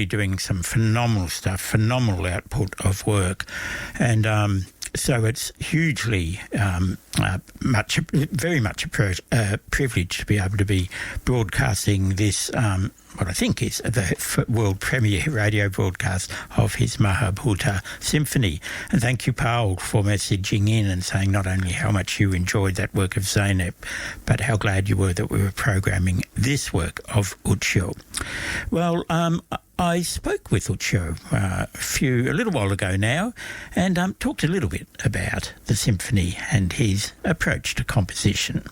doing some phenomenal stuff, phenomenal output of work. And so it's hugely very much a privilege to be able to be broadcasting this, what I think is the world premiere radio broadcast of his Mahabhūta Symphony. And thank you, Paul, for messaging in and saying not only how much you enjoyed that work of Zeynep, but how glad you were that we were programming this work of Utsyo. Well, I spoke with Utsyo a little while ago now and talked a little bit about the symphony and his approach to composition.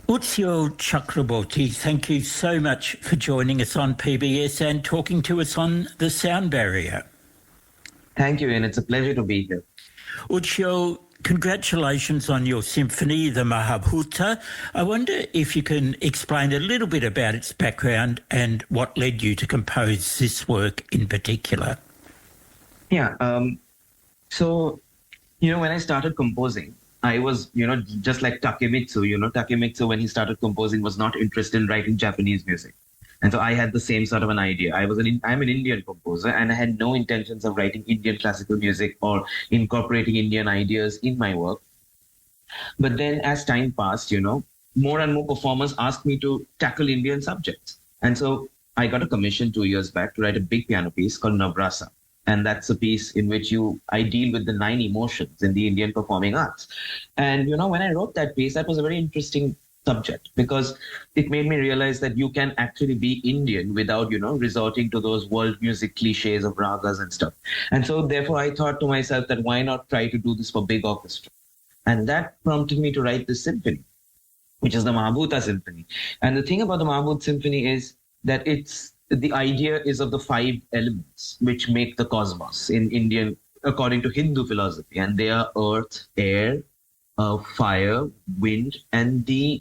Utsyo Chakraborty, thank you so much for joining us on PBS and talking to us on the sound barrier. Thank you, and it's a pleasure to be here. Utsyo, congratulations on your symphony, the Mahabhūta. I wonder if you can explain a little bit about its background and what led you to compose this work in particular. Yeah, so, when I started composing, I was, just like Takemitsu, Takemitsu, when he started composing, was not interested in writing Japanese music. And so I had the same sort of an idea. I'm an Indian composer, and I had no intentions of writing Indian classical music or incorporating Indian ideas in my work. But then as time passed, more and more performers asked me to tackle Indian subjects. And so I got a commission 2 years back to write a big piano piece called Navrasa. And that's a piece in which I deal with the 9 emotions in the Indian performing arts. And, when I wrote that piece, that was a very interesting subject because it made me realize that you can actually be Indian without, resorting to those world music cliches of ragas and stuff. And so therefore I thought to myself that why not try to do this for big orchestra? And that prompted me to write this symphony, which is the Mahabhūta Symphony. And the thing about the Mahabhūta Symphony is that the idea is of the 5 elements which make the cosmos in Indian, according to Hindu philosophy. And they are earth, air, fire, wind, and the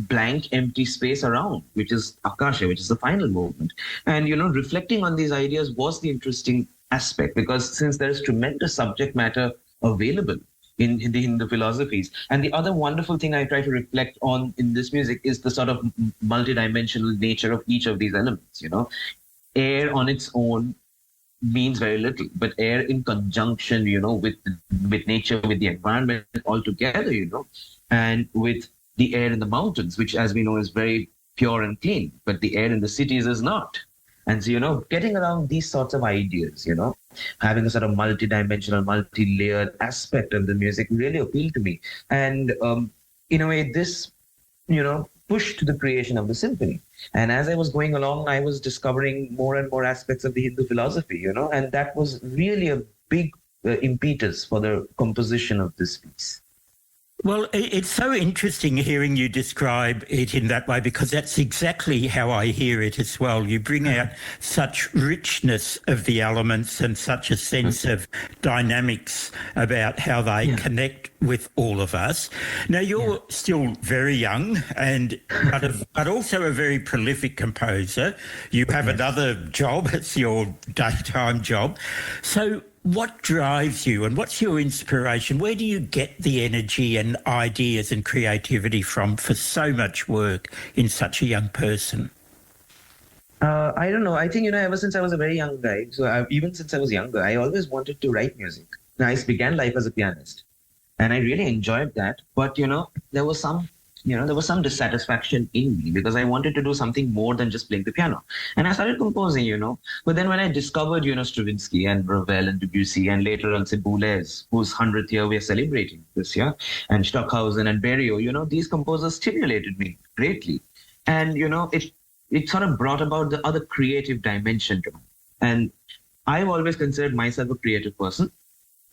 blank empty space around, which is Akasha, which is the final movement. And, reflecting on these ideas was the interesting aspect because since there's tremendous subject matter available in the Hindu philosophies. And the other wonderful thing I try to reflect on in this music is the sort of multidimensional nature of each of these elements, Air on its own means very little, but air in conjunction, with nature, with the environment altogether, and with the air in the mountains, which as we know is very pure and clean, but the air in the cities is not. And so, getting around these sorts of ideas, having a sort of multi-dimensional, multi-layered aspect of the music really appealed to me. And in a way, this, pushed to the creation of the symphony. And as I was going along, I was discovering more and more aspects of the Hindu philosophy, and that was really a big impetus for the composition of this piece. Well, it's so interesting hearing you describe it in that way because that's exactly how I hear it as well. You bring out such richness of the elements and such a sense of dynamics about how they connect with all of us. Now, you're still very young but also a very prolific composer. You have another job. It's your daytime job. So what drives you and what's your inspiration? Where do you get the energy and ideas and creativity from for so much work in such a young person? I don't know. I think, ever since I was a very young guy, even since I was younger, I always wanted to write music. I began life as a pianist and I really enjoyed that. But, there was some dissatisfaction in me because I wanted to do something more than just playing the piano. And I started composing, But then when I discovered, Stravinsky and Ravel and Debussy and later on Boulez, whose 100th year we are celebrating this year, and Stockhausen and Berio, these composers stimulated me greatly. And, it sort of brought about the other creative dimension to me. And I've always considered myself a creative person.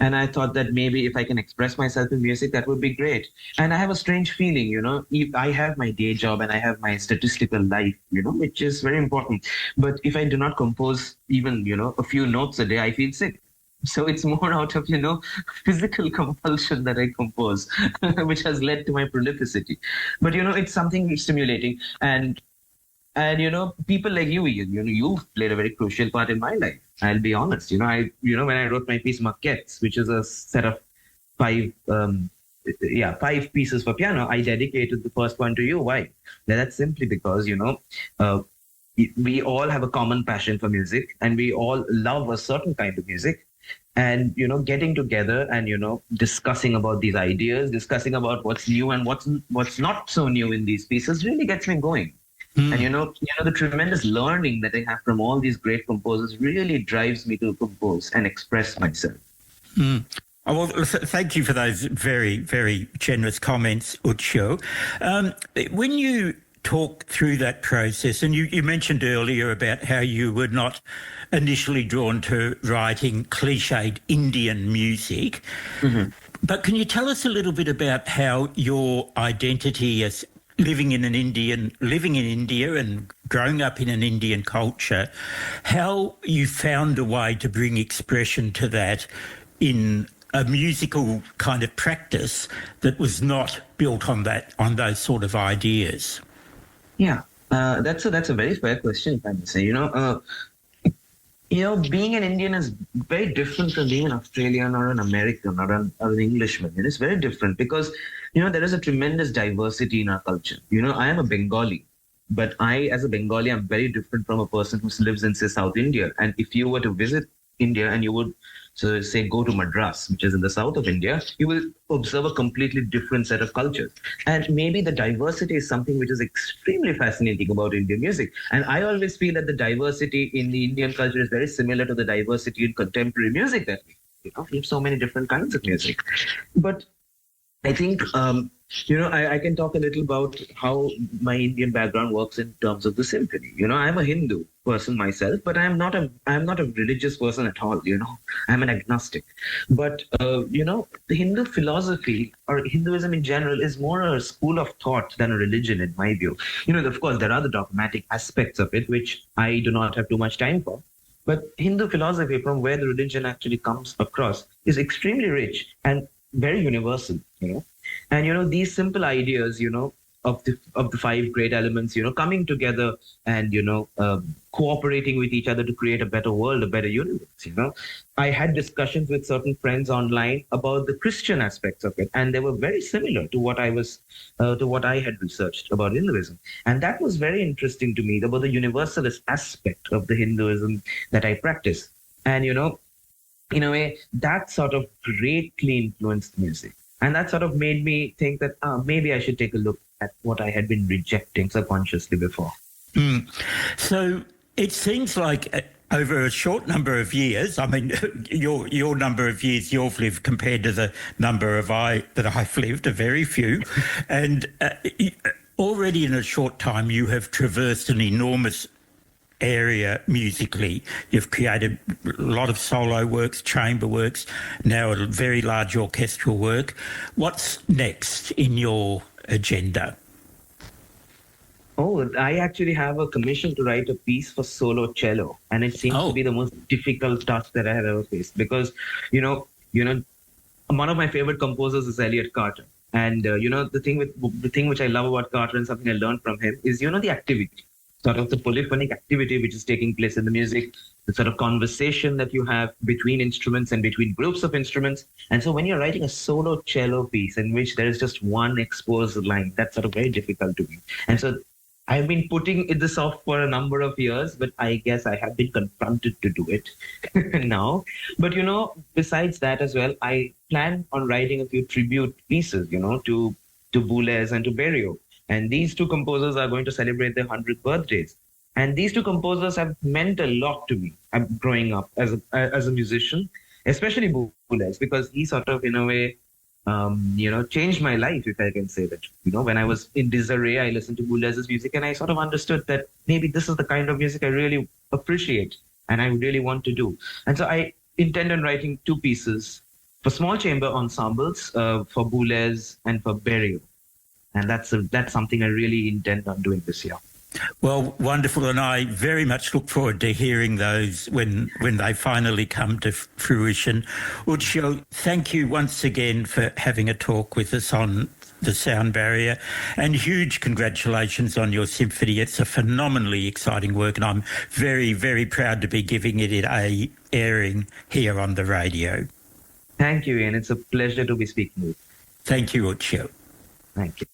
And I thought that maybe if I can express myself in music, that would be great. And I have a strange feeling, I have my day job and I have my statistical life, which is very important. But if I do not compose even, a few notes a day, I feel sick. So it's more out of, physical compulsion that I compose, which has led to my prolificity. But, it's something stimulating. And people like you've played a very crucial part in my life. I'll be honest. When I wrote my piece Maquettes, which is a set of 5 pieces for piano, I dedicated the first one to you. Why? That's simply because, we all have a common passion for music, and we all love a certain kind of music. And getting together and discussing about these ideas, discussing about what's new and what's not so new in these pieces really gets me going. And the tremendous learning that I have from all these great composers really drives me to compose and express myself. Oh, well, thank you for those very, very generous comments, Utsyo. When you talk through that process, and you mentioned earlier about how you were not initially drawn to writing cliched Indian music, but can you tell us a little bit about how your identity as living in India and growing up in an Indian culture, how you found a way to bring expression to that in a musical kind of practice that was not built on those sort of ideas? Yeah, that's a very fair question, if I may say. Being an Indian is very different from being an Australian or an American or an Englishman. It is very different because, there is a tremendous diversity in our culture. I am a Bengali, but as a Bengali, I'm very different from a person who lives in, say, South India. And if you were to visit India and you would, so say, go to Madras, which is in the south of India, you will observe a completely different set of cultures. And maybe the diversity is something which is extremely fascinating about Indian music. And I always feel that the diversity in the Indian culture is very similar to the diversity in contemporary music that we have so many different kinds of music. But I think, I can talk a little about how my Indian background works in terms of the symphony. I'm a Hindu person myself, but I'm not a religious person at all. I'm an agnostic. But, the Hindu philosophy or Hinduism in general is more a school of thought than a religion, in my view. Of course, there are the dogmatic aspects of it, which I do not have too much time for. But Hindu philosophy, from where the religion actually comes across, is extremely rich and very universal, And, these simple ideas, of the five great elements, coming together and, cooperating with each other to create a better world, a better universe, I had discussions with certain friends online about the Christian aspects of it, and they were very similar to what I had researched about Hinduism. And that was very interesting to me, about the universalist aspect of the Hinduism that I practice. And, in a way, that sort of greatly influenced music. And that sort of made me think that maybe I should take a look at what I had been rejecting subconsciously before. So it seems like over a short number of years, I mean, your number of years you've lived compared to the number that I've lived, are very few. And already in a short time, you have traversed an enormous area musically. You've created a lot of solo works, chamber works, now a very large orchestral work. What's next in your agenda? Oh, I actually have a commission to write a piece for solo cello, and it seems to be the most difficult task that I have ever faced because, one of my favorite composers is Elliot Carter. And, the thing which I love about Carter and something I learned from him is, the activity. Sort of the polyphonic activity which is taking place in the music, the sort of conversation that you have between instruments and between groups of instruments. And so when you're writing a solo cello piece in which there is just one exposed line, that's sort of very difficult to me. And so I've been putting this off for a number of years, but I guess I have been confronted to do it now. But, besides that as well, I plan on writing a few tribute pieces, to Boulez and to Berriot. And these two composers are going to celebrate their 100th birthdays. And these two composers have meant a lot to me. I'm growing up as a musician, especially Boulez, because he sort of, in a way, changed my life, if I can say that. When I was in disarray, I listened to Boulez's music and I sort of understood that maybe this is the kind of music I really appreciate and I really want to do. And so I intend on writing two pieces for small chamber ensembles for Boulez and for Berriot. And that's something I really intend on doing this year. Well, wonderful. And I very much look forward to hearing those when they finally come to fruition. Utsyo, thank you once again for having a talk with us on the sound barrier, and huge congratulations on your symphony. It's a phenomenally exciting work, and I'm very, very proud to be giving it a airing here on the radio. Thank you, Ian. It's a pleasure to be speaking with you. Thank you, Utsyo. Thank you.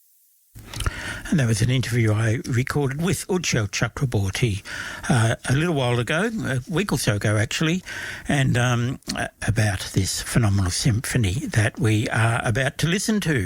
And that was an interview I recorded with Utsyo Chakraborty a little while ago, a week or so ago actually, and about this phenomenal symphony that we are about to listen to.